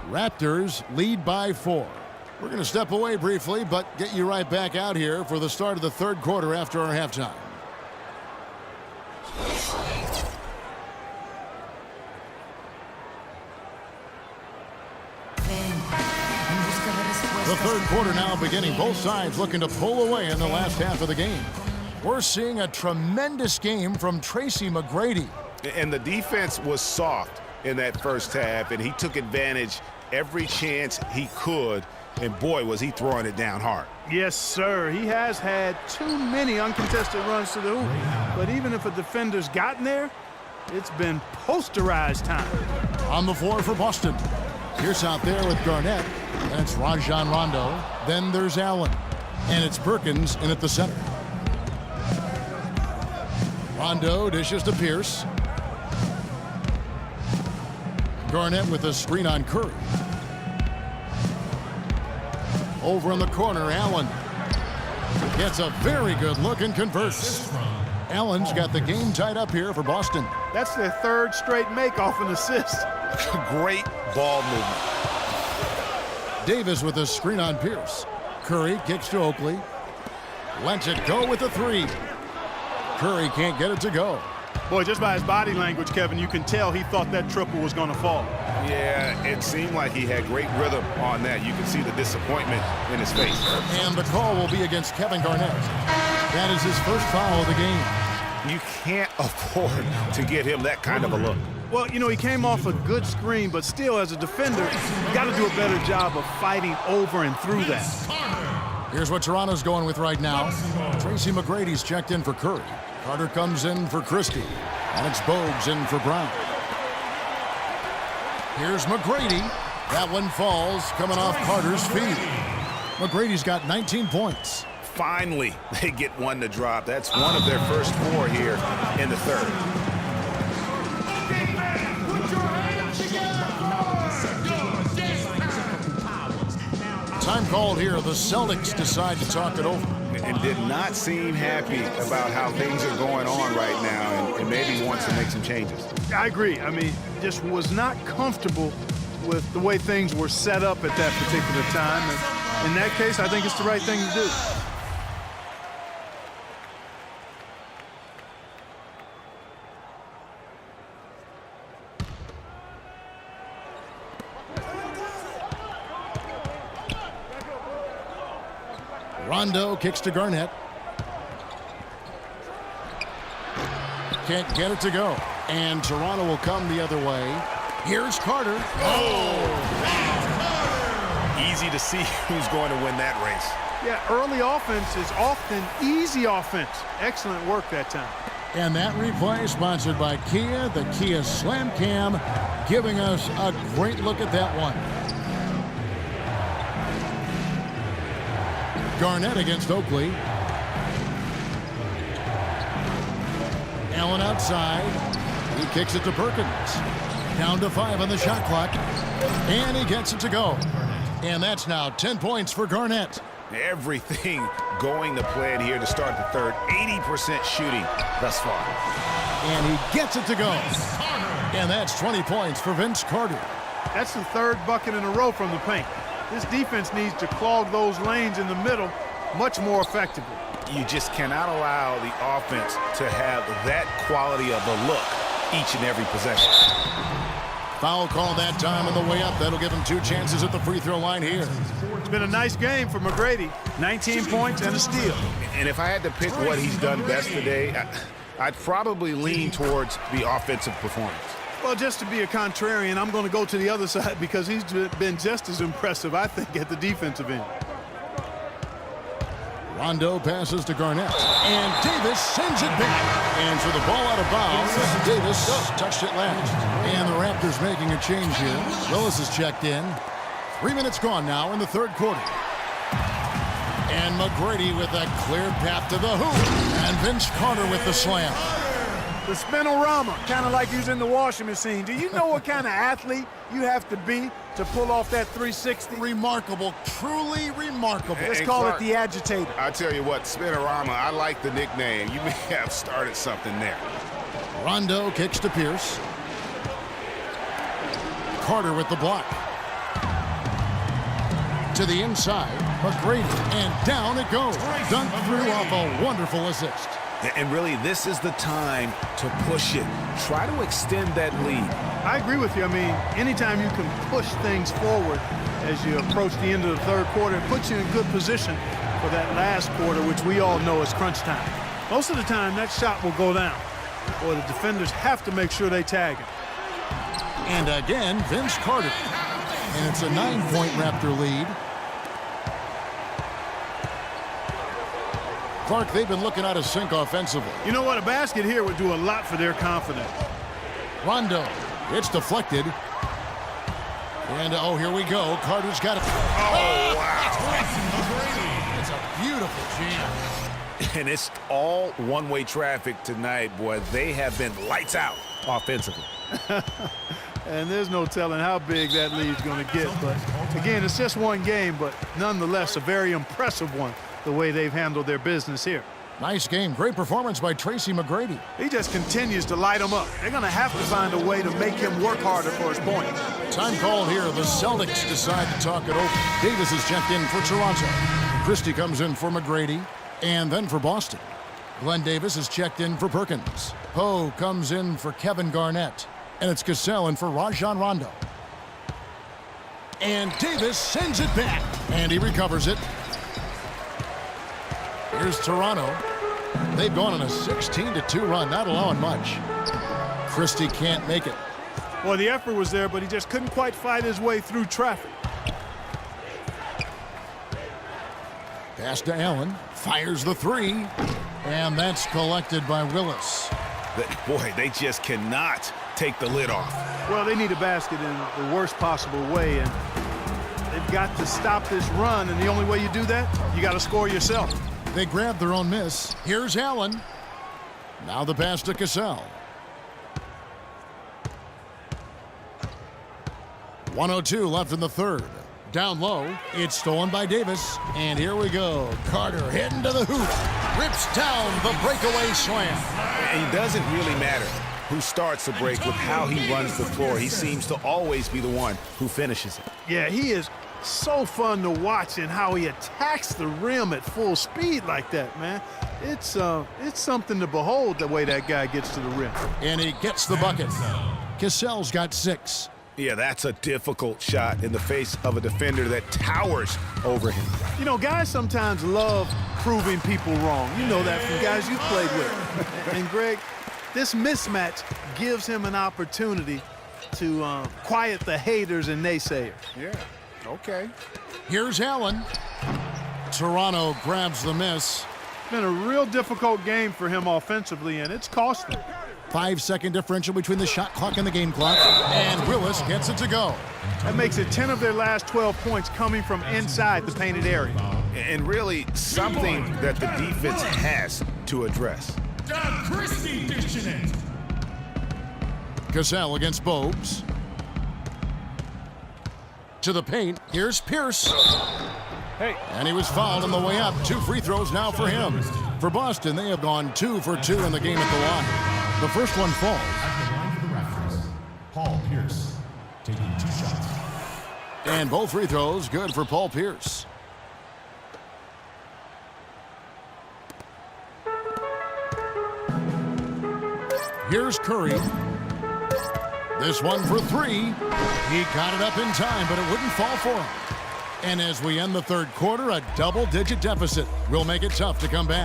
Raptors lead by 4. We're going to step away briefly, but get you right back out here for the start of the third quarter after our halftime. The third quarter now beginning. Both sides looking to pull away in the last half of the game. We're seeing a tremendous game from Tracy McGrady. And the defense was soft in that first half, and he took advantage every chance he could. And boy, was he throwing it down hard. Yes, sir. He has had too many uncontested runs to the hoop. But even if a defender's gotten there, it's been posterized time. On the floor for Boston. Pierce out there with Garnett. And it's Rajon Rondo. Then there's Allen. And it's Perkins in at the center. Rondo dishes to Pierce. Garnett with a screen on Curry. Over in the corner, Allen gets a very good look and converts. Allen's got the game tied up here for Boston. That's their third straight make off an assist. Great ball movement. Davis with a screen on Pierce. Curry kicks to Oakley. Lets it go with the three. Curry can't get it to go. Boy, just by his body language, Kevin, you can tell he thought that triple was going to fall. Yeah, it seemed like he had great rhythm on that. You can see the disappointment in his face. And the call will be against Kevin Garnett. That is his first foul of the game. You can't afford to get him that kind of a look. Well, you know, he came off a good screen, but still, as a defender, you got to do a better job of fighting over and through that. Here's what Toronto's going with right now. Tracy McGrady's checked in for Curry. Carter comes in for Christie. And it's Bogues in for Brown. Here's McGrady. That one falls coming off Carter's feet. McGrady's got 19 points. Finally, they get one to drop. That's one of their first 4 here in the third. Time called here. The Celtics decide to talk it over. And did not seem happy about how things are going on right now, and maybe wants to make some changes. I agree. I mean, just was not comfortable with the way things were set up at that particular time. And in that case, I think it's the right thing to do. Rondo kicks to Garnett. Can't get it to go. And Toronto will come the other way. Here's Carter. Easy to see who's going to win that race. Yeah, early offense is often easy offense. Excellent work that time. And that replay sponsored by Kia, the Kia Slam Cam, giving us a great look at that one. Garnett against Oakley. Allen outside. He kicks it to Perkins. Down to 5 on the shot clock. And he gets it to go. And that's now 10 points for Garnett. Everything going to plan here to start the third. 80% shooting thus far. And he gets it to go. And that's 20 points for Vince Carter. That's the third bucket in a row from the paint. This defense needs to clog those lanes in the middle much more effectively. You just cannot allow the offense to have that quality of a look each and every possession. Foul call that time on the way up. That'll give him 2 chances at the free throw line here. It's been a nice game for McGrady. 19 points and a steal. And if I had to pick what he's done best today, I'd probably lean towards the offensive performance. Well, just to be a contrarian, I'm going to go to the other side because he's been just as impressive, I think, at the defensive end. Rondo passes to Garnett. And Davis sends it back. And for the ball out of bounds, Davis touched it last. And the Raptors making a change here. Willis is checked in. 3 minutes gone now in the third quarter. And McGrady with a clear path to the hoop. And Vince Carter with the slam. The spinorama, kind of like using the washing machine. Do you know what kind of athlete you have to be to pull off that 360? Remarkable, truly remarkable. Let's call it the agitator. I tell you what, spinorama, I like the nickname. You may have started something there. Rondo kicks to Pierce. Carter with the block. To the inside, McGrady, and down it goes. Dunk through off a wonderful assist. And really, this is the time to push it. Try to extend that lead. I agree with you. I mean, anytime you can push things forward as you approach the end of the third quarter, it puts you in good position for that last quarter, which we all know is crunch time. Most of the time, that shot will go down, or the defenders have to make sure they tag him. And again, Vince Carter. And it's a 9-point Raptor lead. Clark, they've been looking out of sync offensively. You know what? A basket here would do a lot for their confidence. Rondo. It's deflected. And, oh, here we go. Carter's got it. Oh, wow. It's a beautiful jam. And it's all one-way traffic tonight, boy. They have been lights out offensively. And there's no telling how big that lead's going to get. But, again, it's just one game, but nonetheless a very impressive one, the way they've handled their business here. Nice game. Great performance by Tracy McGrady. He just continues to light them up. They're going to have to find a way to make him work harder for his point. Time called here. The Celtics decide to talk it over. Davis is checked in for Toronto. Christie comes in for McGrady and then for Boston. Glenn Davis is checked in for Perkins. Poe comes in for Kevin Garnett. And it's Cassell in for Rajon Rondo. And Davis sends it back. And he recovers it. Here's Toronto. They've gone on a 16-2 run, not allowing much. Christie can't make it. Well, the effort was there, but he just couldn't quite fight his way through traffic. Pass to Allen. Fires the three. And that's collected by Willis. Boy, they just cannot take the lid off. Well, they need a basket in the worst possible way, and they've got to stop this run, and the only way you do that, you got to score yourself. They grab their own miss. Here's Allen. Now the pass to Cassell. 1:02 left in the third. Down low. It's stolen by Davis. And here we go. Carter heading to the hoop. Rips down the breakaway slam. And it doesn't really matter who starts the break with how he runs the floor. He seems to always be the one who finishes it. Yeah, he is so fun to watch in how he attacks the rim at full speed like that, man. It's something to behold the way that guy gets to the rim. And he gets the bucket. Cassell's got 6. Yeah, that's a difficult shot in the face of a defender that towers over him. You know, guys sometimes love proving people wrong. You know that from guys you've played with. And, Greg, this mismatch gives him an opportunity to quiet the haters and naysayers. Yeah, okay. Here's Allen. Toronto grabs the miss. It's been a real difficult game for him offensively, and it's cost him. 5-second differential between the shot clock and the game clock. And Willis gets it to go. That makes it 10 of their last 12 points coming from inside the painted area. And really something that the defense has to address. Christie dishing it. Cassell against Bogues. To the paint. Here's Pierce. Hey. And he was fouled on the way up. 2 free throws now for him. For Boston, they have gone 2 for 2 in the game at the line. The first one falls. At the line for the Raptors, Paul Pierce taking 2 shots. And both free throws good for Paul Pierce. Here's Curry. This one for 3. He got it up in time, but it wouldn't fall for him. And as we end the third quarter, a double-digit deficit will make it tough to come back.